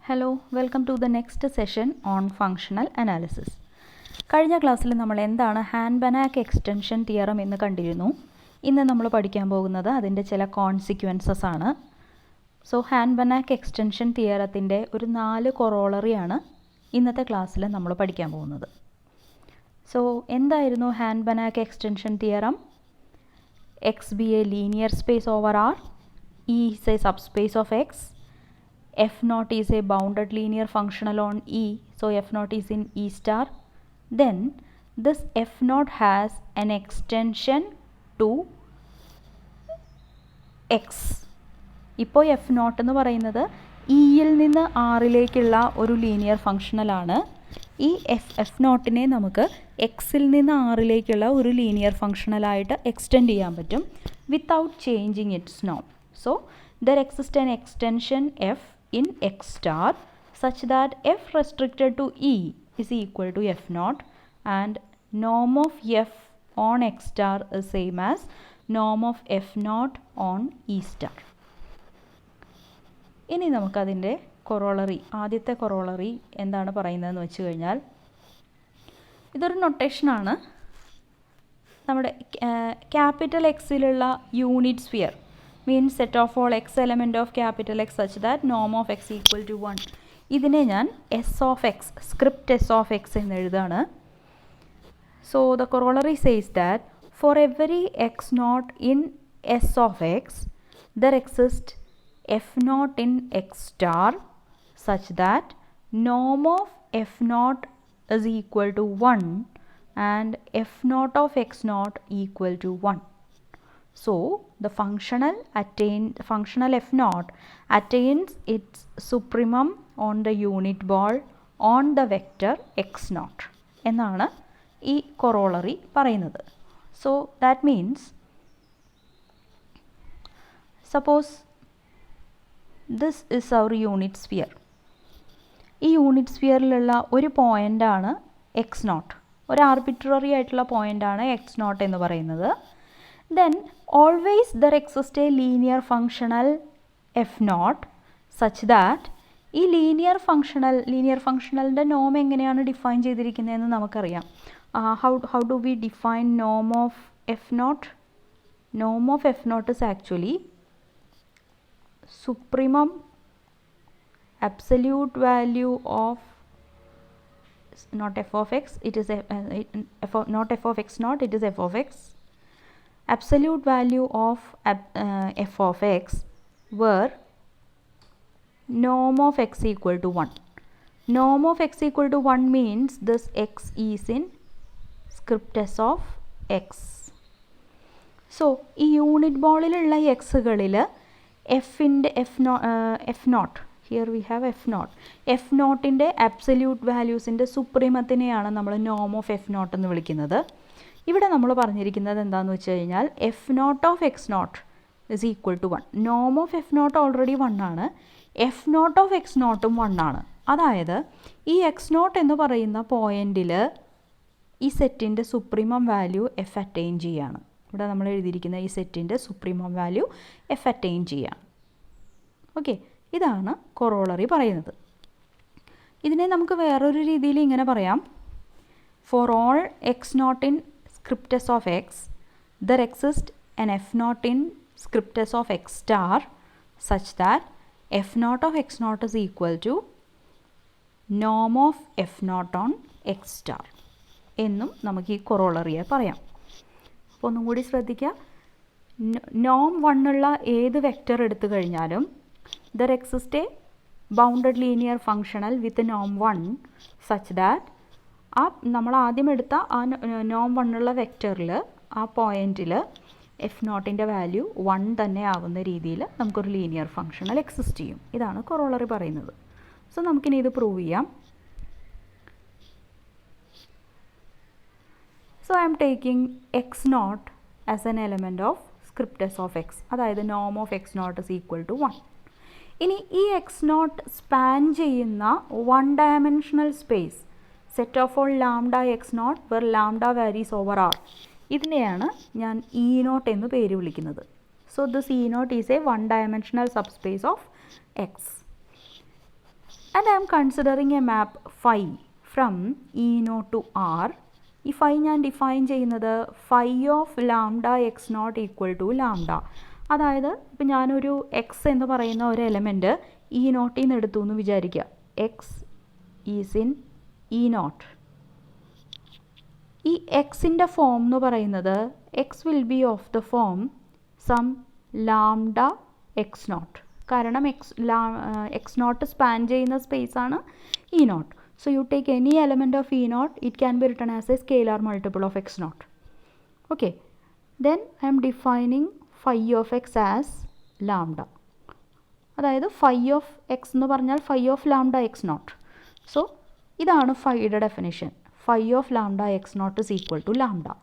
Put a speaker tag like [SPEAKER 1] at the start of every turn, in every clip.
[SPEAKER 1] Hello, welcome to the next session on functional analysis. കഴിഞ്ഞ ക്ലാസ്സിൽ നമ്മൾ എന്താണ് ഹാൻ-ബനാക്ക് എക്സ്റ്റൻഷൻ തിയറം എന്ന് കണ്ടിരുന്നു. ഇന്ന് നമ്മൾ പഠിക്കാൻ പോകുന്നത് അതിൻ്റെ ചില കോൺസിക്വൻസസ് ആണ്. സോ ഹാൻ-ബനാക്ക് എക്സ്റ്റൻഷൻ തിയറത്തിൻ്റെ ഒരു 4 കൊറോളറിയാണ് ഇന്നത്തെ ക്ലാസ്സിൽ നമ്മൾ പഠിക്കാൻ പോകുന്നത്. സോ എന്തായിരുന്നു Hahn Banach extension theorem? X be a linear space over R, E is a subspace of X, f naught is a bounded linear functional on E, so f naught is in E star. Then this f naught has an extension to X. ഇപ്പോൾ F not എന്ന് പറയുന്നത് ഇയിൽ നിന്ന് ആറിലേക്കുള്ള ഒരു linear ഫങ്ഷണലാണ്. ഈ F നോട്ടിനെ നമുക്ക് എക്സിൽ നിന്ന് ആറിലേക്കുള്ള ഒരു ലീനിയർ ഫങ്ഷണലായിട്ട് എക്സ്റ്റെൻഡ് ചെയ്യാൻ പറ്റും വിത്തൗട്ട് ചേഞ്ചിങ് ഇറ്റ്സ് നോം. So there exist an extension f in X star such that f restricted to E is equal to f naught and norm of f on X star is same as norm of f naught on E star. ഇനി നമുക്കതിൻ്റെ corollary, ആദ്യത്തെ corollary എന്താണ് പറയുന്നതെന്ന് വെച്ച് കഴിഞ്ഞാൽ, ഇതൊരു നൊട്ടേഷനാണ്. നമ്മുടെ ക്യാപിറ്റൽ എക്സിലുള്ള unit sphere means set of all x element of capital X such that norm of x equal to 1. ഇതിനെ ഞാൻ s of x, script s of x എന്ന് എഴുതാണ്. So the corollary says that for every x naught in s of x, there exists f naught in x star such that norm of f naught is equal to 1 and f naught of x naught equal to 1. So the functional f naught attains its supremum on the unit ball on the vector x naught എന്നാണ് ഈ corollary പറയുന്നത്. So that means suppose this is our unit sphere. ഈ unit സ്ഫിയറിലുള്ള ഒരു പോയിൻ്റാണ് X not, ഒരു arbitrary ആയിട്ടുള്ള പോയിൻ്റാണ് X naught എന്ന് പറയുന്നത്. Then always there exists a linear functional f naught such that ഈ ലീനിയർ ഫങ്ഷണലിൻ്റെ നോം എങ്ങനെയാണ് ഡിഫൈൻ ചെയ്തിരിക്കുന്നതെന്ന് നമുക്കറിയാം. ഹൗ ഡു വി ഡിഫൈൻ നോം ഓഫ് എഫ് നോട്ട്? നോം of f naught is actually supremum absolute value of not f of x, it is not f of x naught, it is f of x, absolute value of f of x where norm of x equal to 1. Norm of x equal to 1 means this x is in script s of x. So ഈ unit ബോളിലുള്ള എക്സുകളിൽ f naught, here we have f naught, f നോട്ടിൻ്റെ absolute valuesൻ്റെ സുപ്രീമത്തിനെയാണ് നമ്മൾ norm of f naught എന്ന് വിളിക്കുന്നത്. ഇവിടെ നമ്മൾ പറഞ്ഞിരിക്കുന്നത് എന്താണെന്ന് വെച്ച് കഴിഞ്ഞാൽ f naught of X naught is equal to 1. നോം ഓഫ് എഫ് നോട്ട് ഓൾറെഡി 1 ആണ്, എഫ് നോട്ട് ഓഫ് എക്സ് നോട്ടും 1 ആണ്. അതായത് ഈ എക്സ് നോട്ട് എന്ന് പറയുന്ന പോയിന്റിൽ ഈ സെറ്റിൻ്റെ സുപ്രീമം വാല്യൂ എഫ് അറ്റൈൻ ചെയ്യുകയാണ്. ഇവിടെ നമ്മൾ എഴുതിയിരിക്കുന്ന ഈ സെറ്റിൻ്റെ സുപ്രീമം വാല്യൂ എഫ് അറ്റൈൻ ചെയ്യുകയാണ്. ഓക്കെ, ഇതാണ് കൊറോളറി പറയുന്നത്. ഇതിനെ നമുക്ക് വേറൊരു രീതിയിൽ ഇങ്ങനെ പറയാം. For all x naught in script s of x, there exists an f naught in script s of x star such that f naught of x naught is equal to norm of f naught on x star എന്നും നമുക്ക് ഈ കൊറോളറിയെ പറയാം. അപ്പോൾ ഒന്നും കൂടി ശ്രദ്ധിക്കുക. നോം 1 ഉള്ള ഏത് വെക്റ്റർ എടുത്തു കഴിഞ്ഞാലും there exists a bounded linear functional with norm 1 such that ആ നമ്മൾ ആദ്യം എടുത്ത ആ നോം 1 ഉള്ള വെക്റ്ററിൽ ആ പോയിന്റിൽ എഫ് നോട്ടിൻ്റെ വാല്യൂ 1 തന്നെ ആവുന്ന രീതിയിൽ നമുക്കൊരു ലീനിയർ ഫങ്ഷണൽ എക്സിസ്റ്റ് ചെയ്യും. ഇതാണ് കൊറോളറി പറയുന്നത്. സോ നമുക്കിനി ഇത് പ്രൂവ് ചെയ്യാം. So I'm taking X naught as an element of script S of X, അതായത് നോം of X naught is equal to 1. ഇനി ഈ എക്സ് നോട്ട് സ്പാൻ ചെയ്യുന്ന 1 dimensional space set of all lambda X naught where lambda varies over R, ഇതിനെയാണ് ഞാൻ E naught എന്ന് പേര് വിളിക്കുന്നത്. So this E naught is a 1 dimensional subspace of X. And and I'm considering A map phi from E naught to R. ഈ phi ഞാൻ define ചെയ്യുന്നത് phi of lambda X naught equal to lambda. അതായത് ഇപ്പം ഞാനൊരു X എന്ന് പറയുന്ന ഒരു element E നോട്ടിൽ നിന്ന് എടുത്തു എന്ന് വിചാരിക്കുക. X is in E naught. ഈ എക്സിൻ്റെ ഫോം എന്ന് പറയുന്നത് x will be of the form some lambda X naught. കാരണം എക്സ് നോട്ട് സ്പാൻ ചെയ്യുന്ന സ്പേസ് ആണ് E naught. So you take any element of E naught, it can be written as a scalar multiple of x naught. Okay, then I am defining phi of x as lambda. അതായത് phi of x എന്ന് പറഞ്ഞാൽ phi of lambda x naught. So ഇതാണ് ഫൈയുടെ definition. phi of lambda x naught is equal to lambda.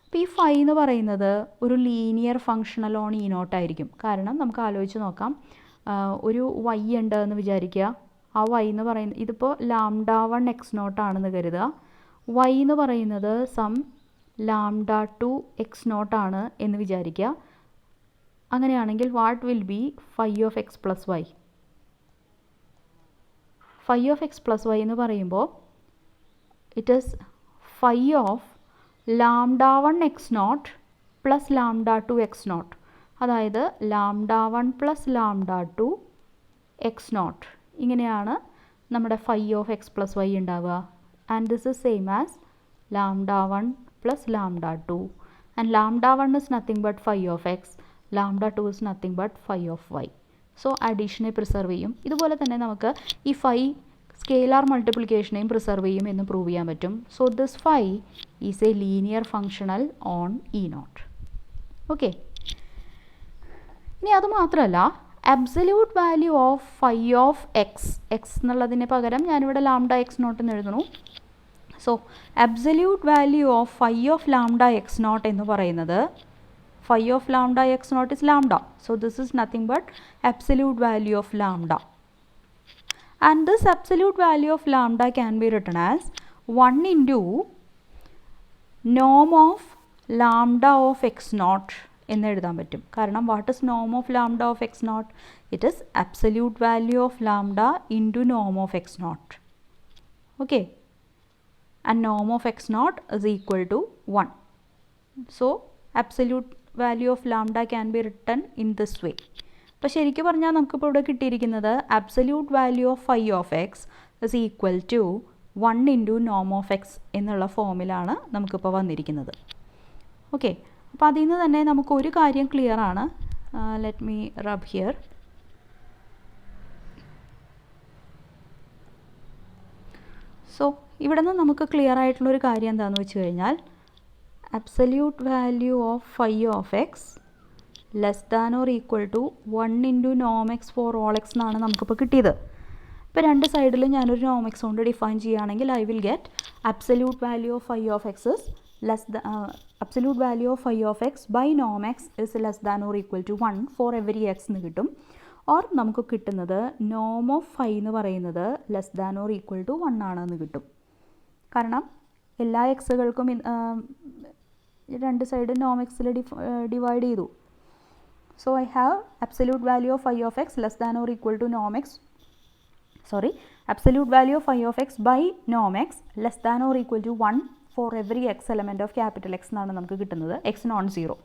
[SPEAKER 1] അപ്പോൾ ഈ phi എന്ന് പറയുന്നത് ഒരു linear functional on E naught ആയിരിക്കും. കാരണം നമുക്ക് ആലോചിച്ച് നോക്കാം, ഒരു y ഉണ്ട് എന്ന് വിചാരിക്കുക. ആ y എന്ന് പറയുന്നത് ഇതിപ്പോൾ ലാംഡ 1 എക്സ് നോട്ട് ആണെന്ന് കരുതുക. y എന്ന് പറയുന്നത് സം ലാംഡ 2 എക്സ് നോട്ട് ആണ് എന്ന് വിചാരിക്കുക. അങ്ങനെയാണെങ്കിൽ what will be phi of X plus Y? Phi of X plus Y എന്ന് പറയുമ്പോൾ it is phi of lambda 1 X naught plus lambda 2 X naught. അതായത് lambda 1 plus lambda 2 X naught. ഇങ്ങനെയാണ് നമ്മുടെ phi of X plus Y ഉണ്ടാവുക. And this is same as lambda 1 plus lambda 2. And lambda 1 is nothing but phi of X, lambda 2 is nothing but phi of Y. So അഡീഷനെ preserve ചെയ്യും. ഇതുപോലെ തന്നെ നമുക്ക് ഈ phi scalar മൾട്ടിപ്ലിക്കേഷനെയും preserve ചെയ്യും എന്ന് prove ചെയ്യാൻ പറ്റും. So this phi is a linear functional on E naught. Okay, ഇനി അത് മാത്രമല്ല, absolute value of phi of x, x എന്നുള്ളതിന് പകരം ഞാനിവിടെ ലാംഡ എക്സ് നോട്ട് എന്ന് എഴുതുന്നു. So absolute value of phi of lambda X naught എന്ന് പറയുന്നത് phi of lambda X naught is lambda. So this is nothing but absolute value of lambda. And this absolute value of lambda can be written as 1 into നോം of lambda of X naught എന്ന് എഴുതാൻ പറ്റും. കാരണം what is നോം of lambda of X naught? It is absolute value of lambda into നോം of X naught. Okay, and നോം of X naught is equal to 1. So absolute value of lambda can be written in this way. അപ്പോൾ ശരിക്കും പറഞ്ഞാൽ നമുക്കിപ്പോൾ ഇവിടെ കിട്ടിയിരിക്കുന്നത് absolute value of phi of x is equal to 1 into നോം of X എന്നുള്ള ഫോമിലാണ് നമുക്കിപ്പോൾ വന്നിരിക്കുന്നത്. ഓക്കെ, അപ്പോൾ അതിൽ നിന്ന് തന്നെ നമുക്ക് ഒരു കാര്യം ക്ലിയർ ആണ്. Let me rub here. So ഇവിടെ നിന്ന് നമുക്ക് ക്ലിയർ ആയിട്ടുള്ളൊരു കാര്യം എന്താണെന്ന് വെച്ച് കഴിഞ്ഞാൽ absolute value of phi of x less than or equal to 1 into നോം എക്സ് ഫോർ ഓൾ എക്സ് എന്നാണ് നമുക്കിപ്പോൾ കിട്ടിയത്. ഇപ്പോൾ രണ്ട് സൈഡിൽ ഞാനൊരു നോം എക്സ് കൊണ്ട് ഡിഫൈൻ ചെയ്യുകയാണെങ്കിൽ I will get absolute value of phi of x is absolute value of phi of x by norm x is less than or equal to 1 for every x എന്ന് കിട്ടും. ഓർ നമുക്ക് കിട്ടുന്നത് നോം of phi എന്ന് പറയുന്നത് less than or equal to 1 ആണെന്ന് കിട്ടും. കാരണം എല്ലാ എക്സുകൾക്കും രണ്ട് സൈഡ് നോം എക്സിൽ ഡിവൈഡ് ചെയ്തു. So I have absolute value of phi of x less than or equal to norm x, absolute value of phi of x by norm x less than or equal to 1 for every x element of capital X എന്നാണ് നമുക്ക് കിട്ടുന്നത്, X non zero.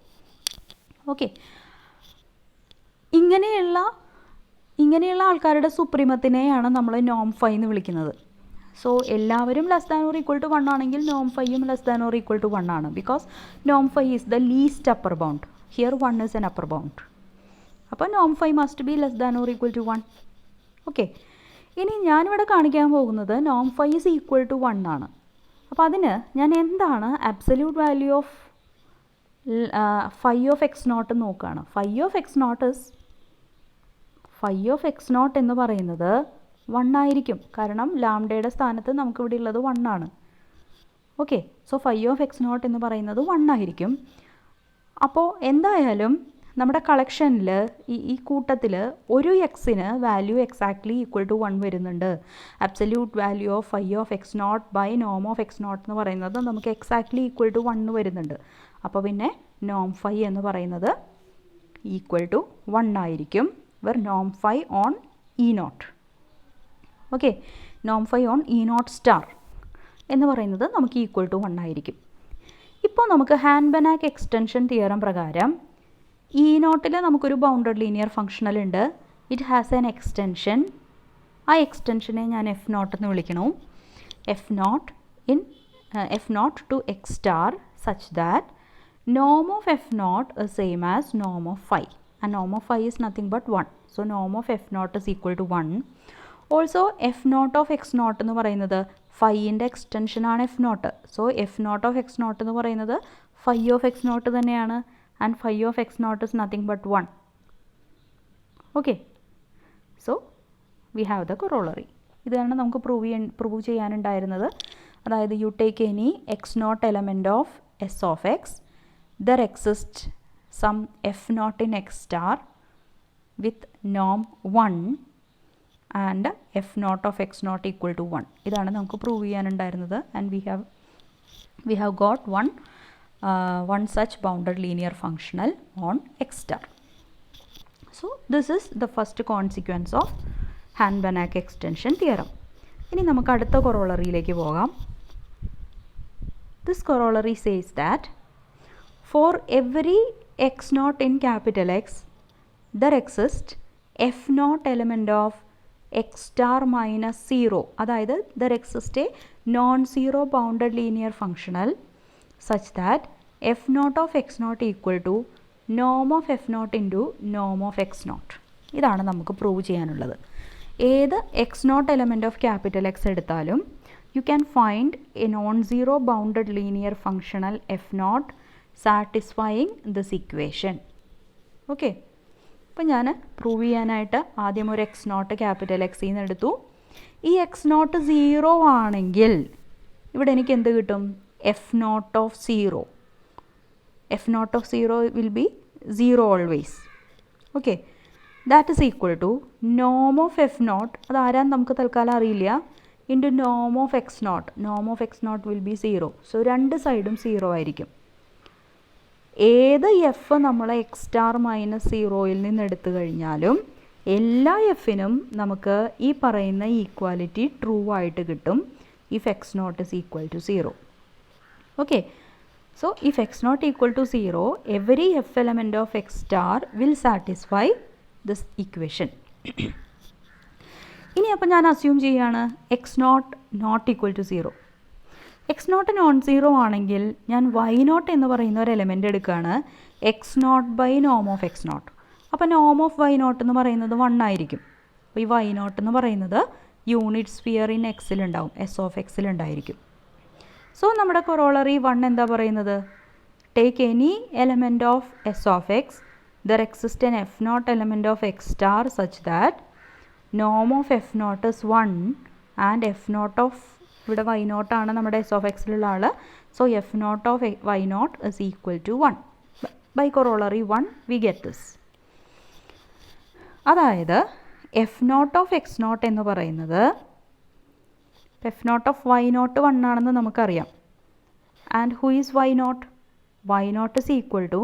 [SPEAKER 1] Okay, ഇങ്ങനെയുള്ള ആൾക്കാരുടെ സുപ്രീമത്തിനെയാണ് നമ്മൾ നോം phi എന്ന് വിളിക്കുന്നത്. So എല്ലാവരും less than or equal to 1 ആണെങ്കിൽ നോം ഫൈയും less than or equal to 1 ആണ്. ബിക്കോസ് നോം phi is the least upper bound. Here 1 is an upper bound. അപ്പോൾ നോം phi must be less than or equal to 1. Okay, ഇനി ഞാനിവിടെ കാണിക്കാൻ പോകുന്നത് നോം ഫൈ ഈസ് ഈക്വൽ ടു 1 ആണ്. അപ്പോൾ അതിന് ഞാൻ എന്താണ് absolute value of phi of X naught നോക്കുകയാണ്. ഫൈ ഓഫ് എക്സ് നോട്ട് എന്ന് പറയുന്നത് 1 ആയിരിക്കും. കാരണം ലാംഡയുടെ സ്ഥാനത്ത് നമുക്കിവിടെ ഉള്ളത് 1 ആണ്. Okay, so phi of X naught എന്ന് പറയുന്നത് 1 ആയിരിക്കും. അപ്പോൾ എന്തായാലും നമ്മുടെ കളക്ഷനിൽ ഈ കൂട്ടത്തിൽ ഒരു എക്സിന് വാല്യൂ എക്സാക്ട്ലി ഈക്വൽ ടു 1 വരുന്നുണ്ട്. Absolute value of phi of X naught by നോം ഓഫ് എക്സ് നോട്ട് എന്ന് പറയുന്നത് നമുക്ക് എക്സാക്ട്ലി ഈക്വൽ ടു 1 വരുന്നുണ്ട്. അപ്പോൾ പിന്നെ നോം ഫൈ എന്ന് പറയുന്നത് ഈക്വൽ ടു 1 ആയിരിക്കും were Noam phi on E naught. Okay, Noam phi on E not star എന്ന് പറയുന്നത് നമുക്ക് ഈക്വൽ ടു 1 ആയിരിക്കും. ഇപ്പോൾ നമുക്ക് ഹാൻ-ബനാക്ക് എക്സ്റ്റൻഷൻ തിയറം പ്രകാരം ഇ നോട്ടിൽ നമുക്കൊരു ബൗണ്ടഡ് ലീനിയർ ഫംഗ്ഷണൽ ഉണ്ട്. It has an extension. ആ എക്സ്റ്റൻഷനെ ഞാൻ എഫ് നോട്ട് എന്ന് വിളിക്കണു. F not to X star such that norm of f naught is same as norm of phi, and norm of phi is nothing but 1. So norm of f naught is equal to 1. Also f naught of x naught എന്ന് പറയുന്നത് ഫൈൻ്റെ extension ആണ് f naught. So f naught of X naught എന്ന് പറയുന്നത് phi of X naught തന്നെയാണ്. And phi of X naught is nothing but 1. Okay, so we have the corollary. ഇതാണ് നമുക്ക് prove ചെയ്യാനുണ്ടായിരുന്നത്. അതായത് you take any x naught element of S of x, there exists some f naught in x star with norm 1 and f naught of x naught equal to 1. ഇതാണ് നമുക്ക് prove ചെയ്യാനുണ്ടായിരുന്നത്. And we have got one such bounded linear functional on x star. So this is the first consequence of HAHN-BANACH extension theorem. ഇനി നമുക്ക് അടുത്ത കൊറോളറിയിലേക്ക് പോകാം. This corollary says that for every x naught in capital X, there exists f naught element of x star minus 0. അതായത് there exists a non-zero bounded linear functional such that f naught of x naught equal to norm of f naught into norm of x naught. ഇതാണ് നമുക്ക് prove ചെയ്യാനുള്ളത്. ഏത് x naught element of capital x എടുത്താലും you can find a non-zero bounded linear functional f naught satisfying this equation. Okay, അപ്പോൾ ഞാൻ prove ചെയ്യാനായിട്ട് ആദ്യം ഒരു എക്സ് നോട്ട് ക്യാപിറ്റൽ എക്സിൽ നിന്ന് എടുത്തു. ഈ എക്സ് നോട്ട് 0 ആണെങ്കിൽ ഇവിടെ എനിക്ക് എന്ത് കിട്ടും? F naught of 0. F naught of 0 will be 0 always. Okay, that is equal to നോം ഓഫ് എഫ് നോട്ട്, അത് ആരാന്ന് നമുക്ക് തൽക്കാലം അറിയില്ല, ഇൻറ്റു നോം ഓഫ് എക്സ് നോട്ട്. നോം of X naught will be 0. സോ രണ്ട് സൈഡും 0 ആയിരിക്കും. ഏത് എഫ് നമ്മൾ എക്സ് സ്റ്റാർ മൈനസ് 0യിൽ നിന്ന് എടുത്തു കഴിഞ്ഞാലും എല്ലാ എഫിനും നമുക്ക് ഈ പറയുന്ന ഈക്വാലിറ്റി ട്രൂ ആയിട്ട് കിട്ടും if x naught is equal to 0. Okay, so if x naught equal to 0, every f element of x star will satisfy this equation. ഇനി അപ്പോൾ ഞാൻ അസ്യൂം ചെയ്യാണ് x naught equal to 0. X naught non 0 ആണെങ്കിൽ ഞാൻ Y naught എന്ന് പറയുന്ന ഒരു element എടുക്കുകയാണ്, എക്സ് നോട്ട് ബൈ നോം ഓഫ് എക്സ് നോട്ട്. അപ്പോൾ നോം ഓഫ് വൈ നോട്ട് എന്ന് പറയുന്നത് 1 ആയിരിക്കും. അപ്പോൾ ഈ വൈ നോട്ട് എന്ന് പറയുന്നത് യൂണിറ്റ് സ്ഫിയർ ഇൻ എക്സിലുണ്ടാവും, എസ് ഓഫ് എക്സിലുണ്ടായിരിക്കും. സോ നമ്മുടെ കൊറോളറി 1 എന്താ പറയുന്നത്? Take any element of S of x, there exist an f naught element of x star such that നോം of f naught is 1 and f naught of, ഇവിടെ y നോട്ടാണ് നമ്മുടെ S of എക്സിലുള്ള ആൾ. So f naught of y naught is equal to 1. By corollary 1 we get this. അതായത് F naught of X naught എന്ന് പറയുന്നത് f naught of y naught 1 ആണെന്ന് നമുക്കറിയാം. And who is y naught? Y naught is equal to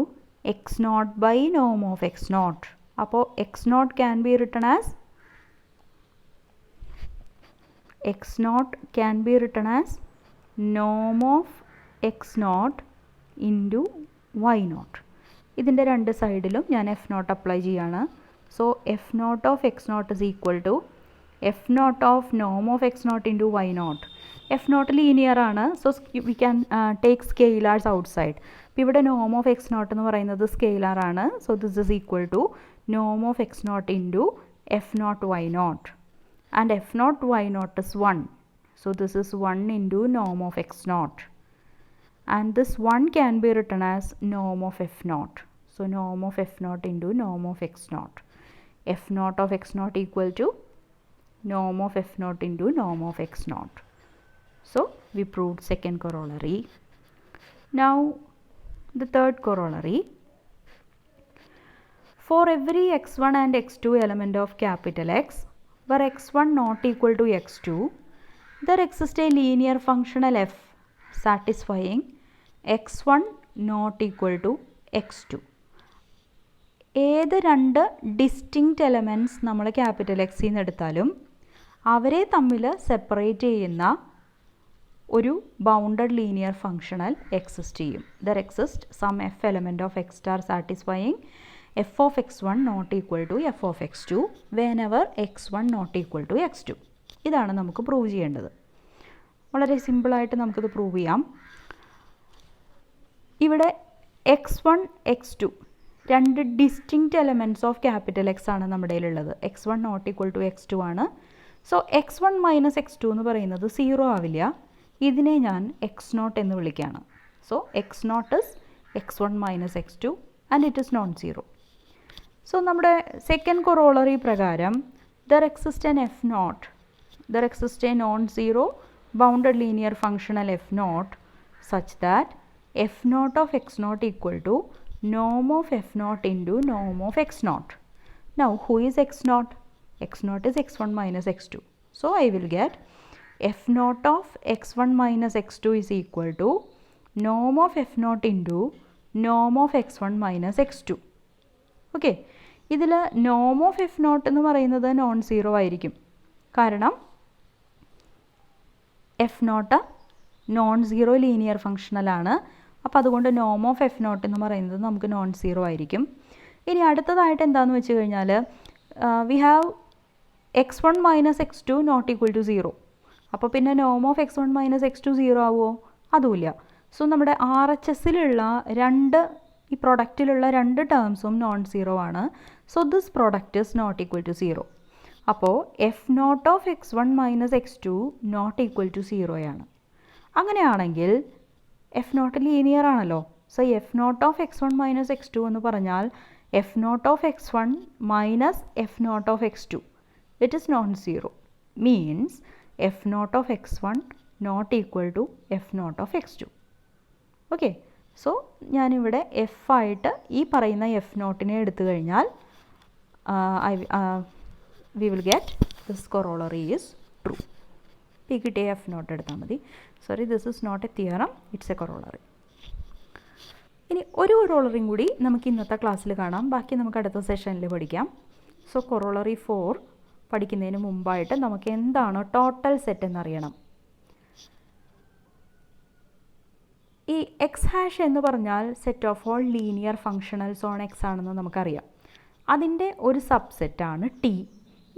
[SPEAKER 1] x naught by നോം of X naught. അപ്പോൾ x naught can be written as norm of x naught into y naught. ഇതിൻ്റെ രണ്ട് സൈഡിലും ഞാൻ f naught apply ചെയ്യാണ്. So f naught of X naught is equal to f naught of നോം of X naught into y naught. F naught linear ആണ്. So we can take scalars outside. അപ്പോൾ ഇവിടെ നോം of X naught എന്ന് പറയുന്നത് scalar ആണ്. So this is equal to നോം of X naught into f naught y naught. And f naught y naught is 1. So this is 1 into norm of x naught. And this 1 can be written as norm of f naught. So norm of f naught into norm of x naught. F naught of x naught equal to norm of f naught into norm of x naught. So we proved second corollary. Now the third corollary. For every x1 and x2 element of capital X, where x1 not equal to x2, there exists a linear functional f satisfying x1 not equal to x2. ഏത് രണ്ട് distinct elements നമ്മൾ capital എക്സിൽ നിന്ന് എടുത്താലും അവരെ തമ്മിൽ separate ചെയ്യുന്ന ഒരു ബൗണ്ടഡ് ലീനിയർ ഫംഗ്ഷണൽ എക്സിസ്റ്റ് ചെയ്യും. There exist some f element of x star satisfying f of x1 not equal to f of x2 whenever x1 not equal to x2. ഇതാണ് നമുക്ക് പ്രൂവ് ചെയ്യേണ്ടത്. വളരെ സിമ്പിളായിട്ട് നമുക്കിത് പ്രൂവ് ചെയ്യാം. ഇവിടെ x1 x2 രണ്ട് distinct elements of capital X ആണ് നമ്മുടെ കയ്യിലുള്ളത്. x1 not equal to x2 ആണ്. സോ x1 മൈനസ് x2 എന്ന് പറയുന്നത് 0 ആവില്ല. ഇതിനെ ഞാൻ x0 എന്ന് വിളിക്കുകയാണ്. So x0 is x1 minus x2 and it is non zero. So നമ്മുടെ സെക്കൻഡ് കൊറോളറി പ്രകാരം there exist N f0, there exist A non zero bounded linear functional f0 such that f0 of x0 equal to norm of f0 into norm of x0. Now who is x0? x0 is x1 minus x2. So I will get f0 of x1 minus x2 is equal to norm of f0 into norm of x1 minus x2. Okay, ഇതിൽ norm of f0 എന്ന് പറയുന്നത് non zero ആയിരിക്കും. കാരണം f0 non zero linear ഫംഗ്ഷണലാണ്. അപ്പോൾ അതുകൊണ്ട് നോം of f0 എന്ന് പറയുന്നത് നമുക്ക് നോൺ സീറോ ആയിരിക്കും. ഇനി അടുത്തതായിട്ട് എന്താണെന്ന് വെച്ച് കഴിഞ്ഞാൽ we have x1 minus x2 not equal to zero. അപ്പോൾ പിന്നെ നോം of x1 minus x2 zero ആവുമോ? അതുമില്ല. സോ നമ്മുടെ RHSലുള്ള ഈ പ്രൊഡക്റ്റിലുള്ള രണ്ട് ടേംസും നോൺ സീറോ ആണ്. So this product is not equal to zero. അപ്പോൾ f0 of x1 minus x2 not equal to സീറോയാണ്. അങ്ങനെയാണെങ്കിൽ f0 ലീനിയർ ആണല്ലോ. So f0 of x1 minus x2 എന്ന് പറഞ്ഞാൽ f0 of x1 minus f0 of x2 it is non zero. Means f0 of x1 not equal to f0 of x2. Okay, so ഞാനിവിടെ f ആയിട്ട് ഈ പറയുന്ന f0നെ എടുത്തു കഴിഞ്ഞാൽ we will get this corollary is true. P കിട്ടിയ f0 എടുത്താൽ മതി. Sorry, this is not a theorem, it's a corollary. ഇനി ഒരു കൊറോളറിയും കൂടി നമുക്ക് ഇന്നത്തെ ക്ലാസ്സിൽ കാണാം. ബാക്കി നമുക്ക് അടുത്ത സെഷനിൽ പഠിക്കാം. സോ കൊറോളറി 4 പഠിക്കുന്നതിന് മുമ്പായിട്ട് നമുക്ക് എന്താണ് ടോട്ടൽ സെറ്റ് എന്നറിയണം. ഈ എക്സ് ഹാഷ് എന്ന് പറഞ്ഞാൽ set of all linear functionals on x ആണെന്ന് നമുക്കറിയാം. അതിൻ്റെ ഒരു സബ്സെറ്റാണ് ടി.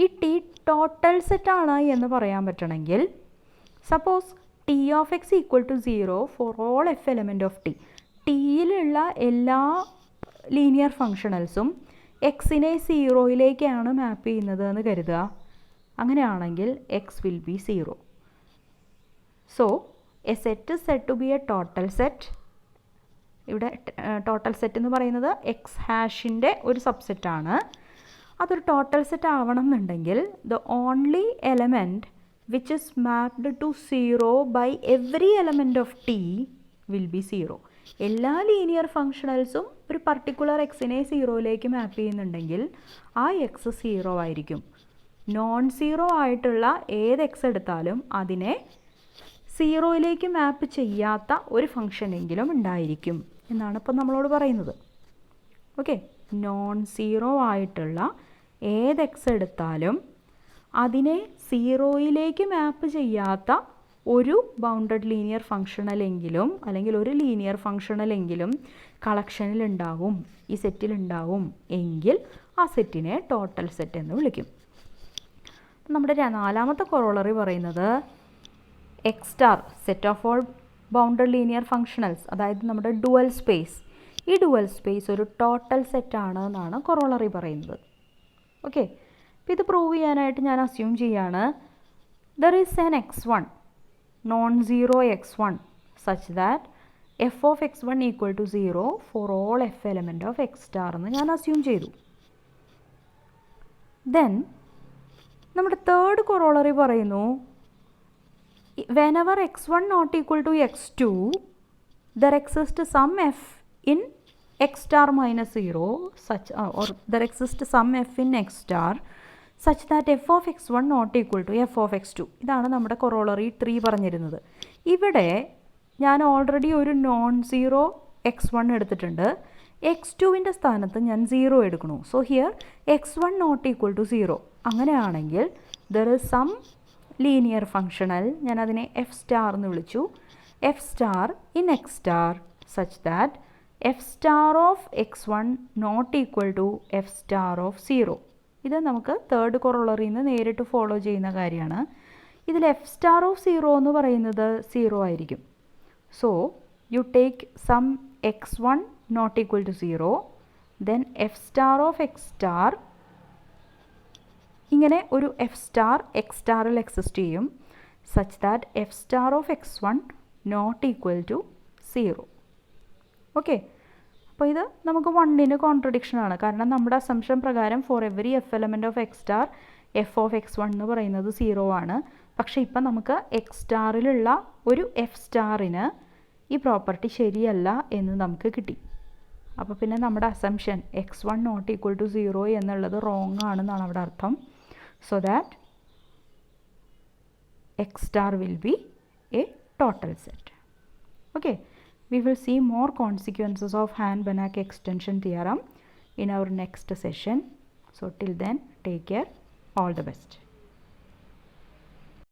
[SPEAKER 1] ഈ ടി ടോട്ടൽ സെറ്റാണ് എന്ന് പറയാൻ പറ്റണമെങ്കിൽ suppose T of x equal to 0 for all f element of T. ടിയിലുള്ള എല്ലാ ലീനിയർ ഫങ്ഷണൽസും എക്സിനെ 0യിലേക്കാണ് മാപ്പ് ചെയ്യുന്നത് എന്ന് കരുതുക. അങ്ങനെയാണെങ്കിൽ x will be 0. So a set is said to be a total set. ഇവിടെ ടോട്ടൽ സെറ്റ് എന്ന് പറയുന്നത് എക്സ് ഹാഷിൻ്റെ ഒരു സബ്സെറ്റാണ്. അതൊരു ടോട്ടൽ സെറ്റ് ആവണം എന്നുണ്ടെങ്കിൽ the only element which is mapped to 0 by every element of T will be 0. എല്ലാ linear ഫങ്ഷണൽസും ഒരു particular എക്സിനെ 0യിലേക്ക് മാപ്പ് ചെയ്യുന്നുണ്ടെങ്കിൽ ആ എക്സ് 0 ആയിരിക്കും. നോൺ സീറോ ആയിട്ടുള്ള ഏത് എക്സ് എടുത്താലും അതിനെ 0യിലേക്ക് മാപ്പ് ചെയ്യാത്ത ഒരു ഫംഗ്ഷനെങ്കിലും ഉണ്ടായിരിക്കും എന്നാണ് ഇപ്പം നമ്മളോട് പറയുന്നത്. ഓക്കെ, നോൺ സീറോ ആയിട്ടുള്ള ഏത് എക്സ് എടുത്താലും അതിനെ 0യിലേക്ക് മാപ്പ് ചെയ്യാത്ത ഒരു ബൗണ്ടഡ് ലീനിയർ ഫങ്ഷണലെങ്കിലും അല്ലെങ്കിൽ ഒരു ലീനിയർ ഫങ്ഷണലെങ്കിലും കളക്ഷനിലുണ്ടാവും, ഈ സെറ്റിലുണ്ടാവും എങ്കിൽ ആ സെറ്റിനെ ടോട്ടൽ സെറ്റ് എന്ന് വിളിക്കും. നമ്മുടെ നാലാമത്തെ കൊറോളറി പറയുന്നത് X star set of all bounded linear functionals, അതായത് നമ്മുടെ ഡുവൽ സ്പേസ്. ഈ ഡുവൽ സ്പേസ് ഒരു ടോട്ടൽ സെറ്റാണ് എന്നാണ് കൊറോളറി പറയുന്നത്. ഓക്കെ, അപ്പോൾ ഇത് പ്രൂവ് ചെയ്യാനായിട്ട് ഞാൻ അസ്യൂം ചെയ്യാണ് there is an x1 non zero x1 such that f of x1 equal to 0 for all f element of x star എന്ന് ഞാൻ അസ്യൂം ചെയ്തു. ദെൻ നമ്മുടെ തേർഡ് കൊറോളറി പറയുന്നു whenever x1 not equal to x2 there exists some f in x star minus 0 such or there exists some f in x star such that f of x1 not equal to f of x2. ഇതാണ് നമ്മുടെ corollary 3 പറഞ്ഞിരുന്നത്. ഇവിടെ ഞാൻ already ഒരു non zero x1 എടുത്തിട്ടുണ്ട്. x2വിൻ്റെ സ്ഥാനത്ത് ഞാൻ 0 എടുക്കണു. So here x1 not equal to 0. അങ്ങനെയാണെങ്കിൽ there is some linear functional, ഞാൻ അതിനെ f star എന്ന് വിളിച്ചു, f star in x star such that f star of x1 not equal to f star of 0. ഇത് നമുക്ക് തേർഡ് കൊറോളറിയിൽ നിന്ന് നേരിട്ട് follow ചെയ്യുന്ന കാര്യമാണ്. ഇതിൽ എഫ് സ്റ്റാർ ഓഫ് 0 എന്ന് പറയുന്നത് 0 ആയിരിക്കും. So you take some x1 not equal to 0, then f star of x star, ഇങ്ങനെ ഒരു എഫ് സ്റ്റാർ എക്സ് സ്റ്റാറിൽ എക്സിസ്റ്റ് ചെയ്യും such that f star of x1 not equal to 0. Okay, അപ്പോൾ ഇത് നമുക്ക് 1ന് കോൺട്രഡിക്ഷൻ ആണ്. കാരണം നമ്മുടെ അസംഷൻ പ്രകാരം for every f element of x star F of x1 എന്ന് പറയുന്നത് 0 ആണ്. പക്ഷേ ഇപ്പം നമുക്ക് എക്സ് സ്റ്റാറിലുള്ള ഒരു എഫ് സ്റ്റാറിന് ഈ പ്രോപ്പർട്ടി ശരിയല്ല എന്ന് നമുക്ക് കിട്ടി. അപ്പോൾ പിന്നെ നമ്മുടെ assumption x1 not equal to 0 എന്നുള്ളത് റോങ് ആണെന്നാണ് അവിടെ അർത്ഥം. So that x star will be a total set. Okay, we will see more consequences of HAHN-BANACH extension theorem in our next session. So till then, take care, all the best.